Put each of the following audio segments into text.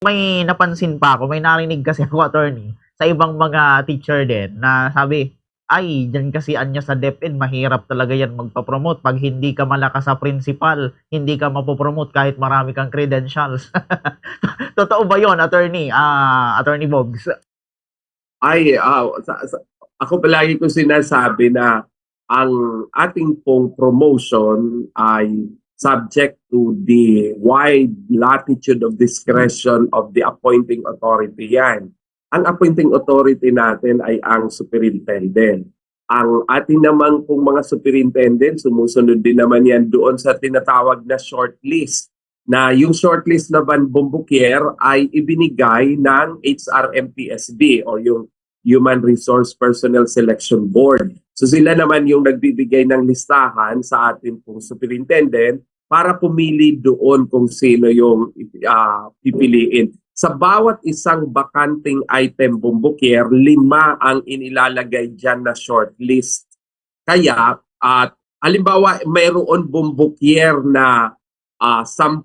May napansin pa ako, may narinig kasi ako, attorney, sa ibang mga teacher din na sabi, "Ay, diyan kasi anya sa DepEd mahirap talaga 'yan magpa-promote 'pag hindi ka malakas sa principal, hindi ka mapo-promote kahit marami kang credentials." Totoo ba 'yon, attorney, Attorney Boggs? Ay, ako palagi ko sinasabi na ang ating pong promotion ay subject to the wide latitude of discretion of the appointing authority yan. Ang appointing authority natin ay ang superintendent. Ang ating naman pong mga superintendent, sumusunod din naman yan doon sa tinatawag na shortlist, na yung shortlist na Bumbukier ay ibinigay ng HRMPSB o yung Human Resource Personnel Selection Board. So sila naman yung nagbibigay ng listahan sa ating pong superintendent para pumili doon kung sino yung pipiliin. Sa bawat isang bakanting item, Bumbukier, 5 ang inilalagay dyan na shortlist. Kaya, halimbawa, mayroon Bumbukier na 20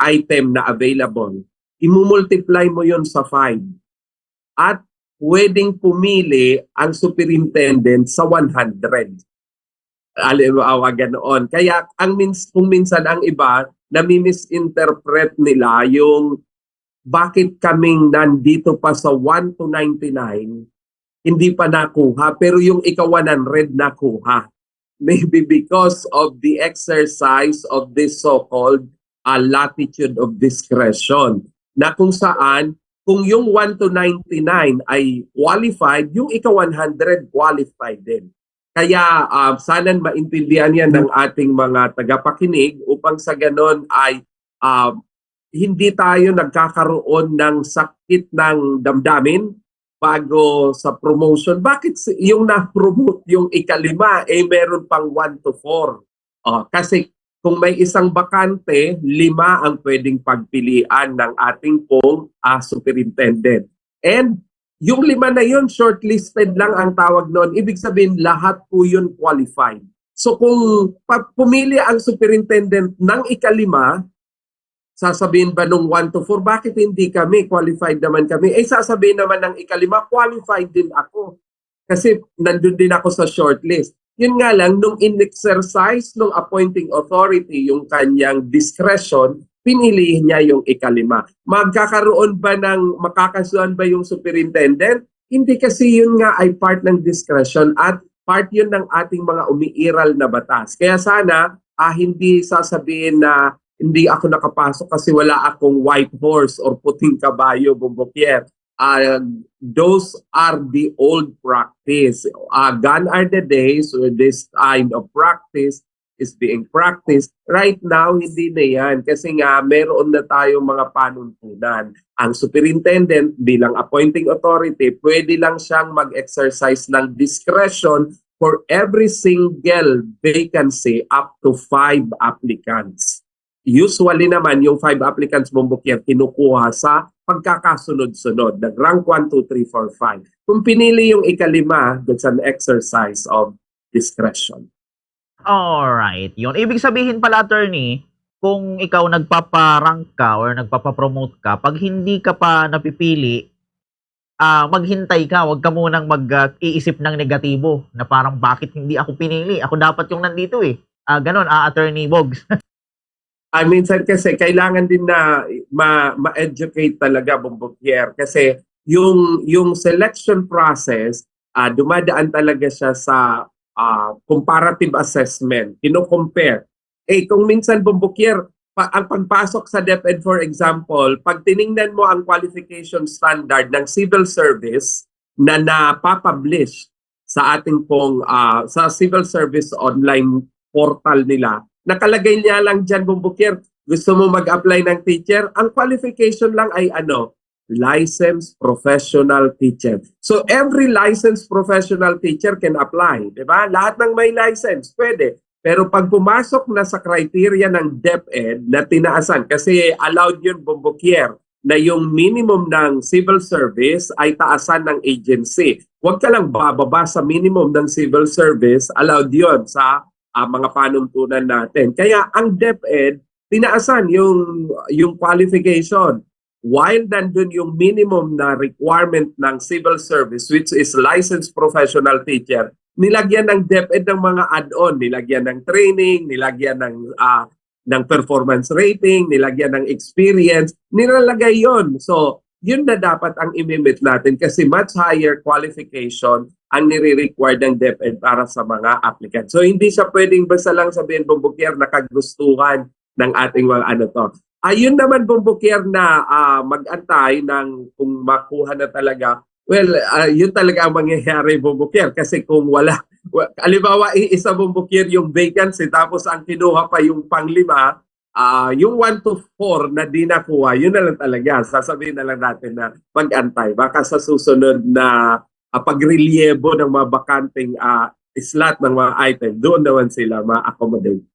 item na available, imumultiply mo yon sa 5 at pwedeng pumili ang superintendent sa 100. Halimbawa, ganoon. Kaya kung minsan ang iba, nami-misinterpret nila yung bakit kaming nandito pa sa 1 to 99, hindi pa nakuha, pero yung ika-100 nakuha. Maybe because of the exercise of this so-called latitude of discretion, na kung saan, kung yung 1 to 99 ay qualified, yung ika-100 qualified din. Kaya sana maintindihan yan ng ating mga tagapakinig upang sa ganon ay hindi tayo nagkakaroon ng sakit ng damdamin bago sa promotion. Bakit yung na-promote yung ika-5, meron pang 1 to 4? Kasi kung may isang bakante, 5 ang pwedeng pagpilian ng ating pong superintendent. And yung 5 na yun, shortlisted lang ang tawag noon. Ibig sabihin, lahat po yun qualified. So kung pumili ang superintendent ng ika-5, sasabihin ba nung 1 to 4, bakit hindi kami? Qualified naman kami. Sasabihin naman ng ika-5, qualified din ako. Kasi nandun din ako sa shortlist. Yun nga lang, nung in-exercise nung appointing authority yung kanyang discretion, pinili niya yung ika-5. Magkakaroon ba makakasuhan ba yung superintendent? Hindi, kasi yun nga ay part ng discretion at part yun ng ating mga umiiral na batas. Kaya sana hindi sasabihin na hindi ako nakapasok kasi wala akong white horse or puting kabayo, Bumbukier. Those are the old practice. Gone are the days where this kind of practice is being practiced. Right now, hindi na yan. Kasi nga, meron na tayong mga panuntunan. Ang superintendent bilang appointing authority, pwede lang siyang mag-exercise ng discretion for every single vacancy up to 5 applicants. Usually naman, yung 5 applicants, Bumbukier, kinukuha sa pagkakasunod-sunod, nag-rank 1, 2, 3, 4, 5. Kung pinili yung ika-5, that's an exercise of discretion. Alright, yun. Ibig sabihin pala, attorney, kung ikaw nagpapa-rank ka or nagpapa-promote ka, pag hindi ka pa napipili, maghintay ka, wag ka munang mag-iisip ng negatibo na parang bakit hindi ako pinili? Ako dapat yung nandito eh. Ganon, Attorney Boggs. Minsan kasi kailangan din na ma-educate talaga, Bumbukier, kasi yung selection process, dumadaan talaga siya sa comparative assessment, kino-compare. Kung minsan, Bumbukier, ang pagpasok sa DepEd, for example, pag tiningnan mo ang qualification standard ng civil service na napapublish sa ating pong sa civil service online portal nila, nakalagay niya lang dyan, Bumbukier, gusto mo mag-apply ng teacher, ang qualification lang ay licensed professional teacher. So every licensed professional teacher can apply, di ba? Lahat ng may license, pwede. Pero pag pumasok na sa criteria ng DepEd na tinaasan, kasi allowed yun, Bumbukier, na yung minimum ng civil service ay taasan ng agency. Huwag ka lang bababa sa minimum ng civil service, allowed yun sa mga panuntunan natin. Kaya ang DepEd, tinaasan yung qualification. While nandun yung minimum na requirement ng civil service, which is licensed professional teacher, nilagyan ng DepEd ng mga add-on, nilagyan ng training, nilagyan ng performance rating, nilagyan ng experience, nilalagay yon. So, yun na dapat ang imimit natin kasi much higher qualification ang nire-require ng DepEd para sa mga applicant. So, hindi siya pwedeng basta lang sabihin, Bombokier, nakagustuhan ng ating mga ano to. Ayun naman, Bombokier, na mag-antay ng kung makuha na talaga. Well, yun talaga ang mangyayari, Bombokier, kasi kung wala, halimbawa, isa, Bombokier, yung vacancy, tapos ang kinuha pa yung panglima, yung 1 to 4 na di nakuha, yun na lang talaga. Sasabihin na lang natin na mag-antay. Baka sa susunod na pagrelyebo ng mga bakanteng slot ng mga item, doon naman sila ma-accommodate.